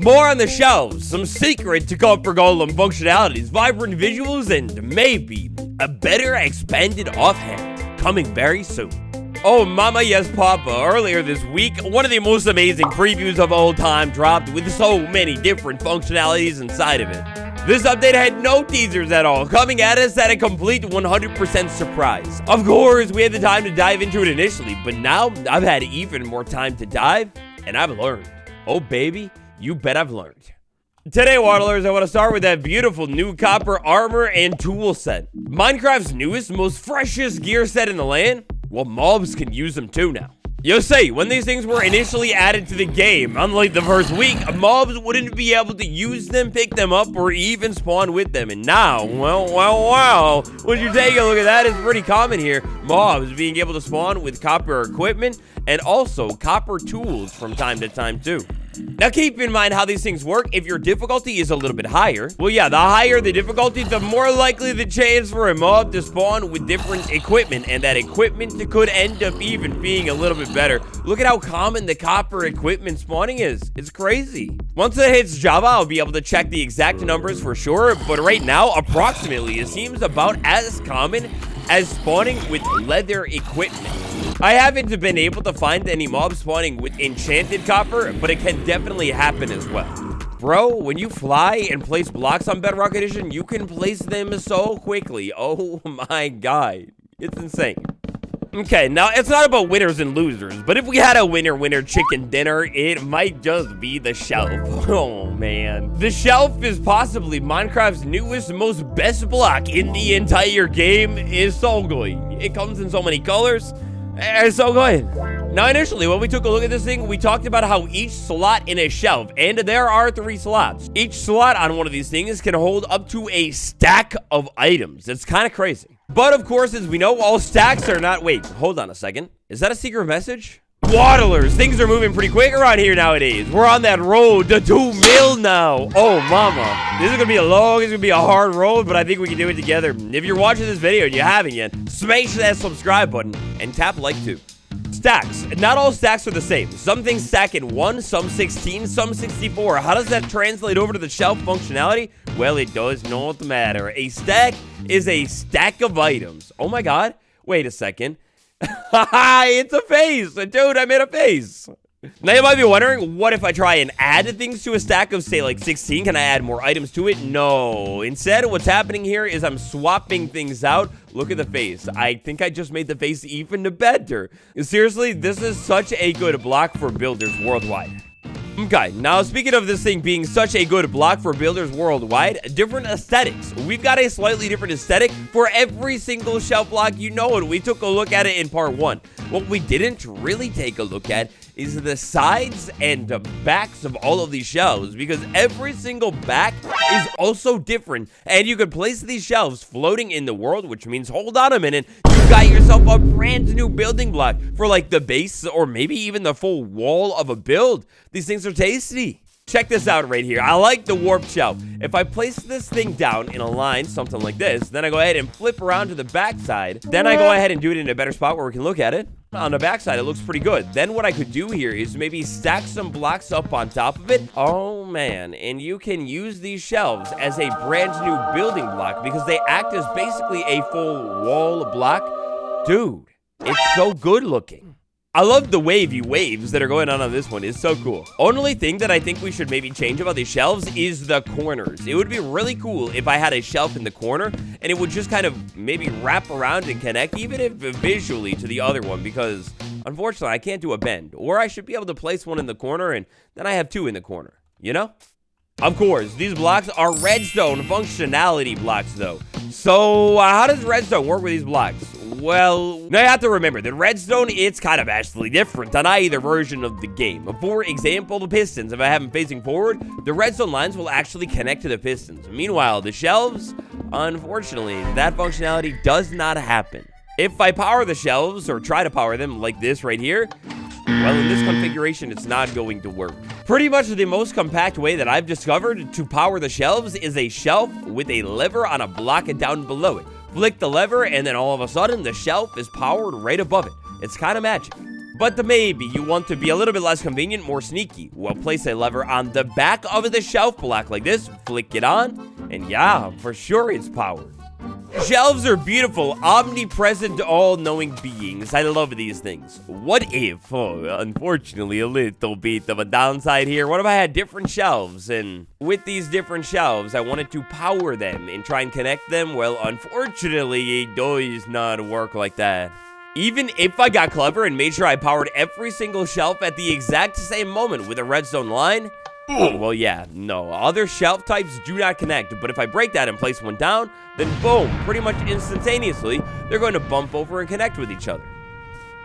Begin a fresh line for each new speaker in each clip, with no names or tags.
More on the shelves, some secret to copper golem functionalities, vibrant visuals, and maybe a better expanded offhand coming very soon. Oh mama, yes papa, earlier this week, one of the most amazing previews of all time dropped with so many different functionalities inside of it. This update had no teasers at all, coming at us at a complete 100% surprise. Of course, we had the time to dive into it initially, but now I've had even more time to dive, and I've learned. Oh baby, you bet I've learned. Today, Waddlers, I want to start with that beautiful new copper armor and tool set. Minecraft's newest, most freshest gear set in the land? Well, mobs can use them too now. You'll see, when these things were initially added to the game, unlike the first week, mobs wouldn't be able to use them, pick them up, or even spawn with them. And now, well, when you take a look at that, it's pretty common here. Mobs being able to spawn with copper equipment and also copper tools from time to time too. Now keep in mind how these things work. If your difficulty is a little bit higher, well yeah, the higher the difficulty, the more likely the chance for a mob to spawn with different equipment, and that equipment could end up even being a little bit better. Look at how common the copper equipment spawning is. It's crazy. Once it hits Java, I'll be able to check the exact numbers for sure, but right now, approximately, it seems about as common as spawning with leather equipment. I haven't been able to find any mobs spawning with enchanted copper, but it can definitely happen as well. Bro, when you fly and place blocks on Bedrock Edition, you can place them so quickly. Oh my god. It's insane. Okay, now it's not about winners and losers, but if we had a winner chicken dinner, it might just be the shelf. Oh man. The shelf is possibly Minecraft's newest, most best block in the entire game. Is so good. It comes in so many colors. It's so good. Now, initially, when we took a look at this thing, we talked about how each slot in a shelf, and there are 3 slots. Each slot on one of these things can hold up to a stack of items. It's kind of crazy. But, of course, as we know, all stacks are not... Wait, hold on a second. Is that a secret message? Waddlers, things are moving pretty quick around here nowadays. We're on that road to 2 mil now. Oh, mama. This is going to be it's going to be a hard road, but I think we can do it together. If you're watching this video and you haven't yet, smash that subscribe button and tap like too. Stacks. Not all stacks are the same. Some things stack in 1, some 16, some 64. How does that translate over to the shelf functionality? Well, it does not matter. A stack is a stack of items. Oh my god. Wait a second. It's a face. Dude, I made a face. Now you might be wondering, what if I try and add things to a stack of, say, like 16? Can I add more items to it? No. Instead, what's happening here is I'm swapping things out. Look at the face. I think I just made the face even better. Seriously, this is such a good block for builders worldwide. Okay, now speaking of this thing being such a good block for builders worldwide, different aesthetics. We've got a slightly different aesthetic for every single shelf block. You know it. We took a look at it in part 1. What we didn't really take a look at is the sides and the backs of all of these shelves, because every single back is also different, and you could place these shelves floating in the world, which means, hold on a minute, you got yourself a brand new building block for like the base or maybe even the full wall of a build. These things are tasty. Check this out right here. I like the warped shelf. If I place this thing down in a line, something like this, then I go ahead and flip around to the back side. Then I go ahead and do it in a better spot where we can look at it. On the back side, it looks pretty good. Then what I could do here is maybe stack some blocks up on top of it. Oh man, and you can use these shelves as a brand new building block because they act as basically a full wall block. Dude, it's so good looking. I love the wavy waves that are going on this one. It's so cool. Only thing that I think we should maybe change about these shelves is the corners. It would be really cool if I had a shelf in the corner and it would just kind of maybe wrap around and connect, even if visually, to the other one, because unfortunately I can't do a bend. Or I should be able to place one in the corner and then I have 2 in the corner, you know? Of course, these blocks are redstone functionality blocks though. So how does redstone work with these blocks? Well, now you have to remember that redstone, it's kind of actually different on either version of the game. For example, the pistons, if I have them facing forward, the redstone lines will actually connect to the pistons. Meanwhile, the shelves, unfortunately, that functionality does not happen. If I power the shelves or try to power them like this right here, well, in this configuration, it's not going to work. Pretty much the most compact way that I've discovered to power the shelves is a shelf with a lever on a block down below it. Flick the lever, and then all of a sudden, the shelf is powered right above it. It's kind of magic. But maybe you want to be a little bit less convenient, more sneaky. Well, place a lever on the back of the shelf block like this, flick it on, and yeah, for sure it's powered. Shelves are beautiful, omnipresent, all-knowing beings. I love these things. What if, unfortunately, a little bit of a downside here. What if I had different shelves, and with these different shelves, I wanted to power them and try and connect them? Well, unfortunately, it does not work like that. Even if I got clever and made sure I powered every single shelf at the exact same moment with a redstone line, well, yeah, no, other shelf types do not connect, but if I break that and place one down, then boom, pretty much instantaneously, they're going to bump over and connect with each other.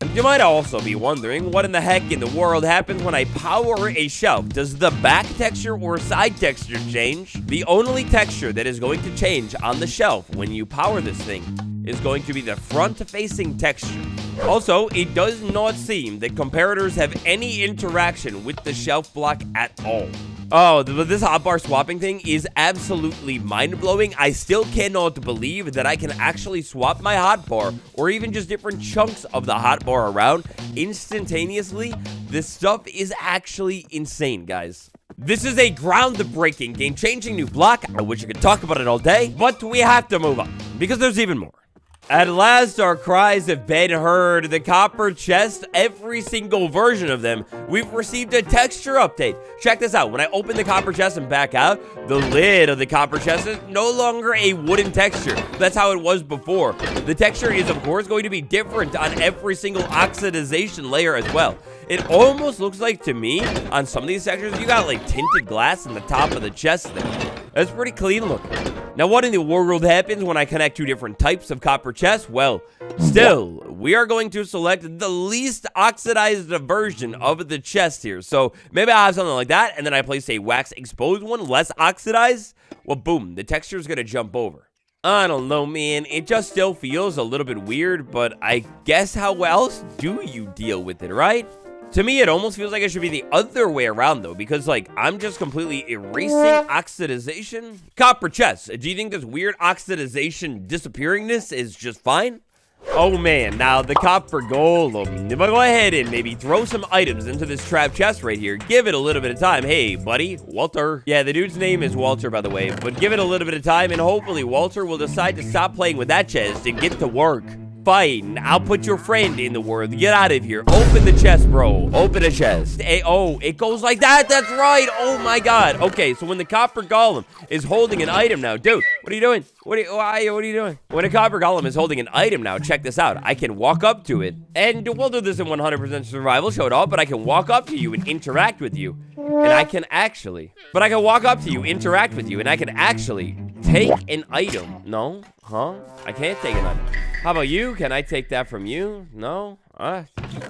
And you might also be wondering, what in the heck in the world happens when I power a shelf? Does the back texture or side texture change? The only texture that is going to change on the shelf when you power this thing is going to be the front-facing texture. Also, it does not seem that comparators have any interaction with the shelf block at all. Oh, this hotbar swapping thing is absolutely mind-blowing. I still cannot believe that I can actually swap my hotbar, or even just different chunks of the hotbar around instantaneously. This stuff is actually insane, guys. This is a groundbreaking, game-changing new block. I wish I could talk about it all day, but we have to move on, because there's even more. At last, our cries have been heard. The copper chest, every single version of them, we've received a texture update. Check this out. When I open the copper chest and back out, the lid of the copper chest is no longer a wooden texture. That's how it was before. The texture is, of course, going to be different on every single oxidization layer as well. It almost looks like, to me, on some of these textures, you got like tinted glass in the top of the chest there. That's pretty clean looking. Now, what in the world happens when I connect two different types of copper chests? Well, still, we are going to select the least oxidized version of the chest here. So maybe I have something like that, and then I place a wax exposed one, less oxidized. Well, boom, the texture is going to jump over. I don't know, man. It just still feels a little bit weird, but I guess how else do you deal with it, right? To me, it almost feels like it should be the other way around, though, because, like, I'm just completely erasing oxidization. Copper chest. Do you think this weird oxidization disappearingness is just fine? Oh, man. Now, the copper golem. If I go ahead and maybe throw some items into this trap chest right here, give it a little bit of time. Hey, buddy, Walter. Yeah, the dude's name is Walter, by the way, but give it a little bit of time, and hopefully Walter will decide to stop playing with that chest and get to work. Fine, I'll put your friend in the world. Get out of here. Open the chest, bro. Open the chest. Hey, oh, it goes like that. That's right. Oh, my God. Okay, so when the copper golem is holding an item now, dude, what are you doing? What are you doing? When a copper golem is holding an item now, check this out. I can walk up to it, and we'll do this in 100% survival, show it all, but I can walk up to you and interact with you, and I can actually, walk up to you, interact with you, and I can actually take an item. No? Huh? I can't take an item. How about you? Can I take that from you? No?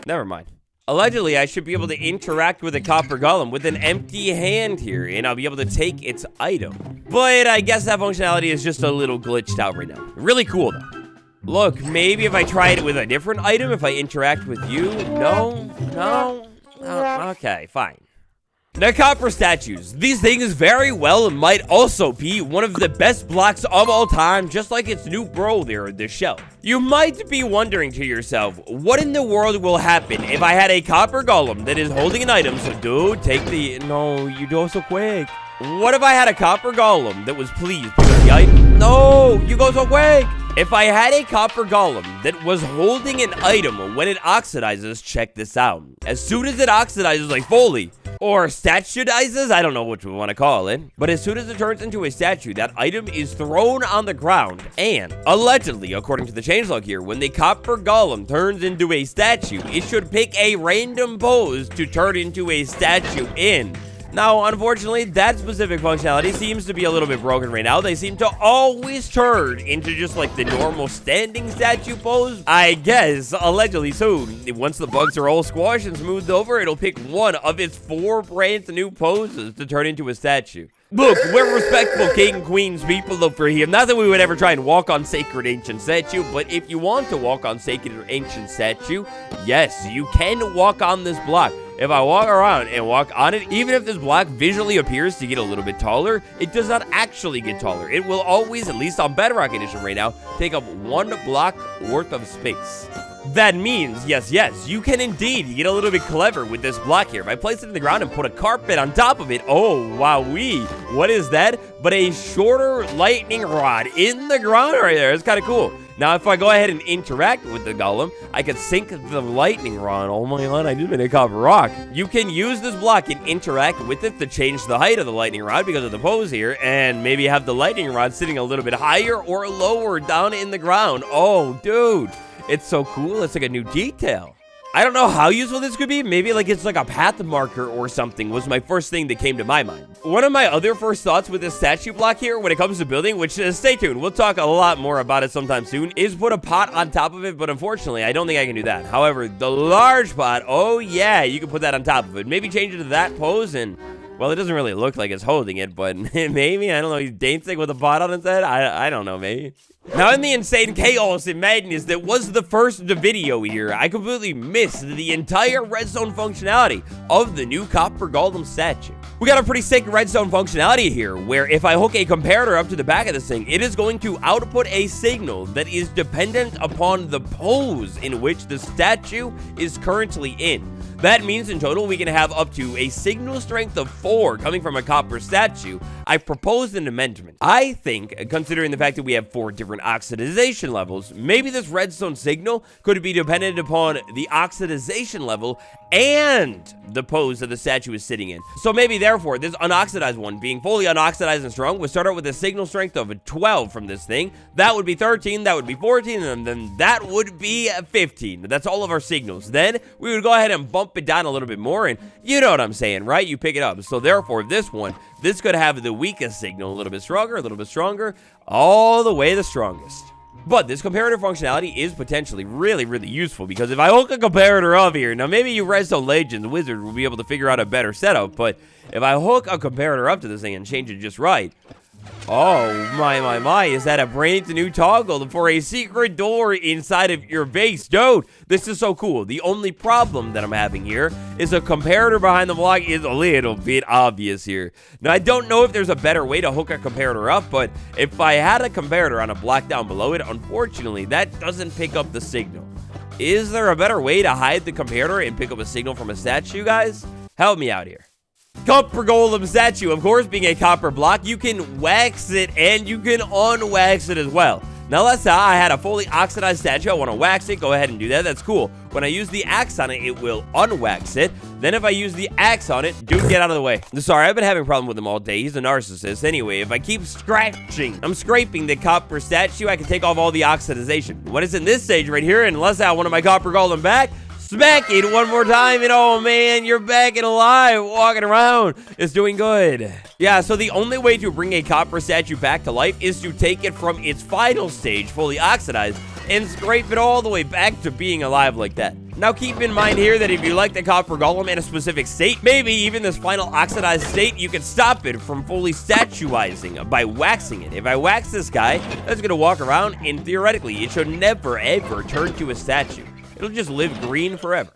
Never mind. Allegedly, I should be able to interact with a copper golem with an empty hand here, and I'll be able to take its item. But I guess that functionality is just a little glitched out right now. Really cool, though. Look, maybe if I try it with a different item, if I interact with you. No? Okay, fine. Now, copper statues. These things very well might also be one of the best blocks of all time, just like its new bro there, the shelf. You might be wondering to yourself, what in the world will happen if I had a copper golem that is holding an item? So, dude, take the... No, you go so quick. What if I had a copper golem that was pleased pick up the item? No, you go so quick. If I had a copper golem that was holding an item when it oxidizes, check this out. As soon as it oxidizes, like fully, or statudizes, I don't know what we want to call it, but as soon as it turns into a statue, that item is thrown on the ground, and allegedly, according to the changelog here, when the copper golem turns into a statue, it should pick a random pose to turn into a statue in. Now, unfortunately, that specific functionality seems to be a little bit broken right now. They seem to always turn into just like the normal standing statue pose. I guess, allegedly soon, once the bugs are all squashed and smoothed over, it'll pick one of its 4 brand new poses to turn into a statue. Look, we're respectful king, queens, people over here. Not that we would ever try and walk on sacred ancient statue, but if you want to walk on sacred ancient statue, yes, you can walk on this block. if I walk around and walk on it, even if this block visually appears to get a little bit taller, it does not actually get taller. It will always, at least on Bedrock Edition right now, take up 1 block worth of space. That means, yes, you can indeed get a little bit clever with this block here. If I place it in the ground and put a carpet on top of it, oh, wowee. What is that? But a shorter lightning rod in the ground right there. It's kind of cool. Now, if I go ahead and interact with the golem, I could sink the lightning rod. Oh my god, I just made a copper rock. You can use this block and interact with it to change the height of the lightning rod because of the pose here, and maybe have the lightning rod sitting a little bit higher or lower down in the ground. Oh, dude. It's so cool. It's like a new detail. I don't know how useful this could be. Maybe like it's like a path marker or something was my first thing that came to my mind. One of my other first thoughts with this statue block here when it comes to building, which stay tuned, we'll talk a lot more about it sometime soon, is put a pot on top of it. But unfortunately, I don't think I can do that. However, the large pot, oh yeah, you can put that on top of it. Maybe change it to that pose and... well, it doesn't really look like it's holding it, but maybe, I don't know, he's dancing with a pot on his head? I don't know, maybe. Now, in the insane chaos and madness that was the first video here, I completely missed the entire redstone functionality of the new copper golem statue. We got a pretty sick redstone functionality here, where if I hook a comparator up to the back of this thing, it is going to output a signal that is dependent upon the pose in which the statue is currently in. That means in total we can have up to a signal strength of 4 coming from a copper statue. I proposed an amendment. I think, considering the fact that we have 4 different oxidization levels, maybe this redstone signal could be dependent upon the oxidization level and the pose that the statue is sitting in. So maybe therefore this unoxidized one, being fully unoxidized and strong, would start out with a signal strength of 12 from this thing. That would be 13, that would be 14, and then that would be 15. That's all of our signals. Then we would go ahead and bump it down a little bit more, and you know what I'm saying, right? You pick it up. So therefore this one, this could have the weakest signal, a little bit stronger, all the way the strongest. But this comparator functionality is potentially really useful, because if I hook a comparator up here, now maybe you redstone legends wizards will be able to figure out a better setup, but if I hook a comparator up to this thing and change it just right, oh my, is that a brand new toggle for a secret door inside of your base? Dude, this is so cool. The only problem that I'm having here is a comparator behind the block is a little bit obvious here. Now, I don't know if there's a better way to hook a comparator up, but if I had a comparator on a block down below it, unfortunately, that doesn't pick up the signal. Is there a better way to hide the comparator and pick up a signal from a statue, guys? Help me out here. Copper golem statue, of course, being a copper block, you can wax it and you can unwax it as well. Now, let's say I had a fully oxidized statue. I want to wax it. Go ahead and do that. That's cool. When I use the axe on it, it will unwax it. Then if I use the axe on it, dude, get out of the way. Sorry, I've been having a problem with him all day. He's a narcissist. Anyway, if I keep scratching, I'm scraping the copper statue, I can take off all the oxidization. What is in this stage right here? And let's have one of my copper golem back. Smack it one more time, and oh man, you're back and alive, walking around. It's doing good. Yeah, so the only way to bring a copper statue back to life is to take it from its final stage, fully oxidized, and scrape it all the way back to being alive like that. Now, keep in mind here that if you like the copper golem in a specific state, maybe even this final oxidized state, you can stop it from fully statuizing by waxing it. If I wax this guy, that's gonna walk around, and theoretically, it should never, ever turn to a statue. It'll just live green forever.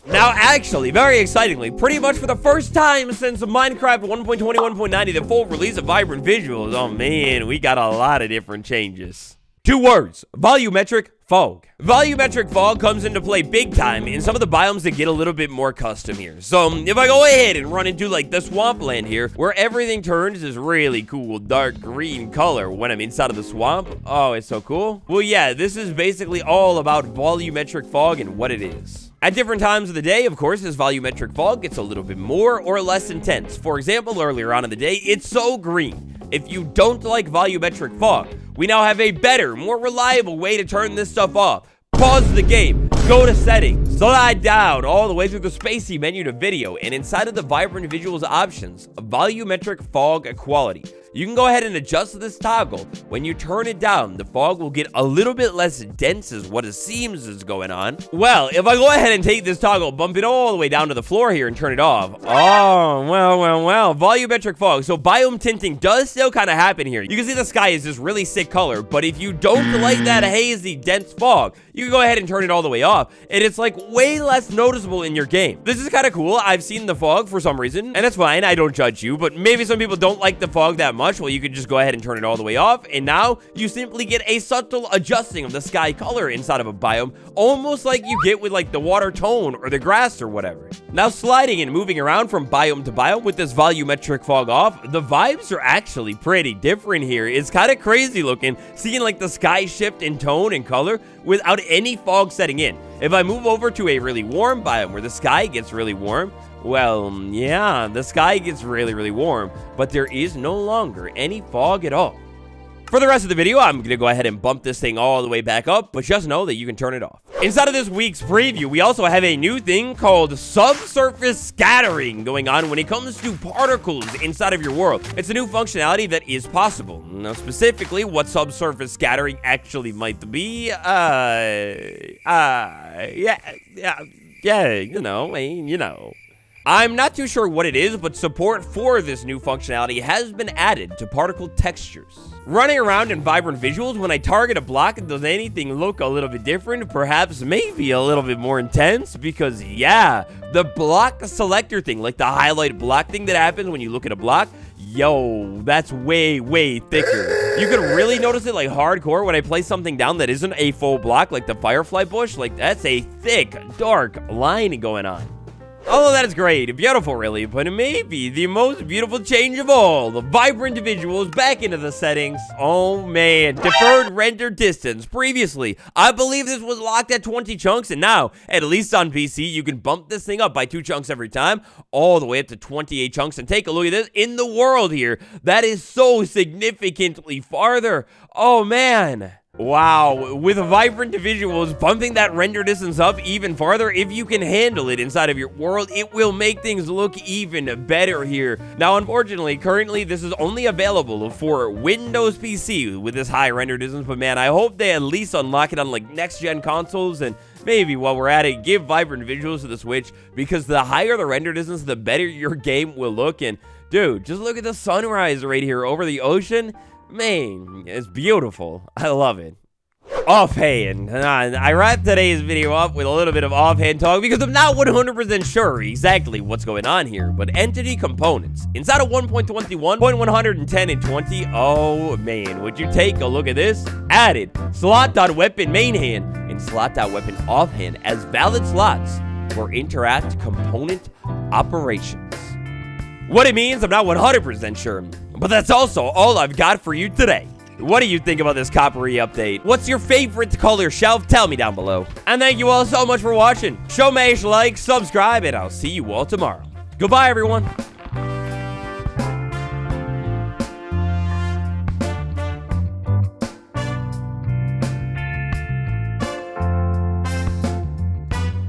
Now, actually, very excitingly, pretty much for the first time since Minecraft 1.21.90, the full release of Vibrant Visuals, oh man, we got a lot of different changes. 2 words, volumetric fog. Volumetric fog comes into play big time in some of the biomes that get a little bit more custom here. So if I go ahead and run into like the swampland here, where everything turns this really cool dark green color when I'm inside of the swamp. Oh, it's so cool. Well, yeah, this is basically all about volumetric fog and what it is. At different times of the day, of course, this volumetric fog gets a little bit more or less intense. For example, earlier on in the day, it's so green. If you don't like volumetric fog, we now have a better, more reliable way to turn this stuff off. Pause the game, go to settings, slide down all the way through the spacey menu to video, and inside of the Vibrant Visuals options, volumetric fog quality, You can go ahead and adjust this toggle. When you turn it down, the fog will get a little bit less dense is what it seems is going on. Well, if I go ahead and take this toggle, bump it all the way down to the floor here and turn it off. Oh, well. Volumetric fog. So biome tinting does still kind of happen here. You can see the sky is this really sick color, but if you don't like that hazy, dense fog, you can go ahead and turn it all the way off, and it's like way less noticeable in your game. This is kind of cool. I've seen the fog for some reason, and that's fine. I don't judge you, but maybe some people don't like the fog that much. Well, you could just go ahead and turn it all the way off, and now you simply get a subtle adjusting of the sky color inside of a biome, almost like you get with like the water tone or the grass or whatever. Now sliding and moving around from biome to biome with this volumetric fog off, the vibes are actually pretty different here. It's kind of crazy looking, seeing like the sky shift in tone and color without any fog setting in. If I move over to a really warm biome where the sky gets really warm, well, yeah, the sky gets really warm, but there is no longer any fog at all. For the rest of the video, I'm going to go ahead and bump this thing all the way back up, but just know that you can turn it off. Inside of this week's preview, we also have a new thing called subsurface scattering going on when it comes to particles inside of your world. It's a new functionality that is possible. Now, specifically, what subsurface scattering actually might be, you know. I'm not too sure what it is, but support for this new functionality has been added to particle textures. Running around in vibrant visuals, when I target a block, does anything look a little bit different? Perhaps maybe a little bit more intense? Because yeah, the block selector thing, like the highlight block thing that happens when you look at a block, yo, that's way thicker. You can really notice it like hardcore when I place something down that isn't a full block, like the firefly bush. Like that's a thick, dark line going on. Although that is great, beautiful really, but it may be the most beautiful change of all. The vibrant visuals back into the settings. Oh man, deferred render distance. Previously, I believe this was locked at 20 chunks, and now, at least on PC, you can bump this thing up by 2 chunks every time, all the way up to 28 chunks. And take a look at this in the world here. That is so significantly farther. Oh man. Wow, with vibrant visuals, bumping that render distance up even farther, if you can handle it inside of your world, it will make things look even better here. Now, unfortunately, currently, this is only available for Windows PC with this high render distance, but man, I hope they at least unlock it on like next-gen consoles, and maybe while we're at it, give vibrant visuals to the Switch, because the higher the render distance, the better your game will look. And dude, just look at the sunrise right here over the ocean. Man, it's beautiful. I love it. Offhand. I wrapped today's video up with a little bit of offhand talk because I'm not 100% sure exactly what's going on here. But entity components. Inside of 1.21.110 and 20, oh man, would you take a look at this? Added slot.weapon main hand and slot.weapon offhand as valid slots for interact component operations. What it means, I'm not 100% sure, but that's also all I've got for you today. What do you think about this coppery update? What's your favorite color shelf? Tell me down below. And thank you all so much for watching. Show me a like, subscribe, and I'll see you all tomorrow. Goodbye, everyone.